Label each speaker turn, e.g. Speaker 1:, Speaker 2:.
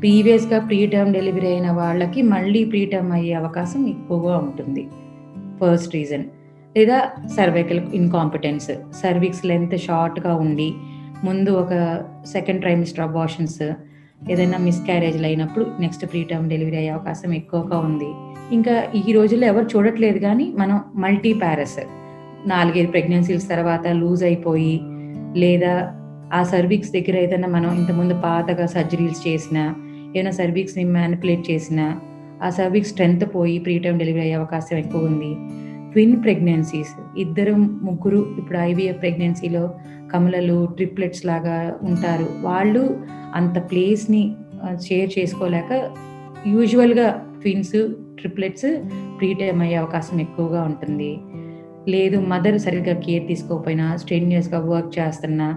Speaker 1: ప్రీవియస్‌గా pre term delivery అయిన వాళ్ళకి మళ్ళీ ప్రీ టర్మ్ అయ్యే అవకాశం ఎక్కువగా ఉంటుంది. First reason. లేదా సర్వైకల్ ఇన్‌కాంపిటెన్స్. సర్విక్స్ లెంత్ షార్ట్‌గా ఉండి, ముందు ఒక సెకండ్ ట్రైమిస్టర్ అబార్షన్స్, ఏదైనా మిస్‌క్యారేజ్‌లు అయినప్పుడు నెక్స్ట్ ప్రీ టర్మ్ డెలివరీ అయ్యే అవకాశం ఎక్కువగా ఉంది. ఇంకా ఈ రోజుల్లో ఎవరు చూడట్లేదు గానీ, మనం మల్టీ పారస్ 4, 5 ప్రెగ్నెన్సీస్ తర్వాత లూజ్ అయిపోయి, లేదా ఆ సర్విక్స్ దగ్గర ఏదైనా మనం ఇంతకుముందు పాతగా సర్జరీస్ చేసినా, ఏమైనా సర్విక్స్‌ని మ్యానిపులేట్ చేసినా, ఆ సర్విక్స్ స్ట్రెంత్ పోయి ప్రీ టర్మ్ డెలివరీ అయ్యే అవకాశం ఎక్కువుంది. ట్విన్ ప్రెగ్నెన్సీస్ ఇద్దరు, ముగ్గురు ఇప్పుడు ఐవీఎఫ్ ప్రెగ్నెన్సీలో కమలలు, ట్రిప్లెట్స్ లాగా ఉంటారు. వాళ్ళు అంత ప్లేస్‌ని షేర్ చేసుకోలేక యూజువల్‌గా ట్విన్స్, ట్రిప్లెట్స్ ప్రీ టర్మ్ అయ్యే అవకాశం ఎక్కువగా ఉంటుంది. లేదు మదర్ సరిగ్గా కేర్ తీసుకోకపోయినా, స్ట్రెన్యూయస్‌గా వర్క్ చేస్తున్నా,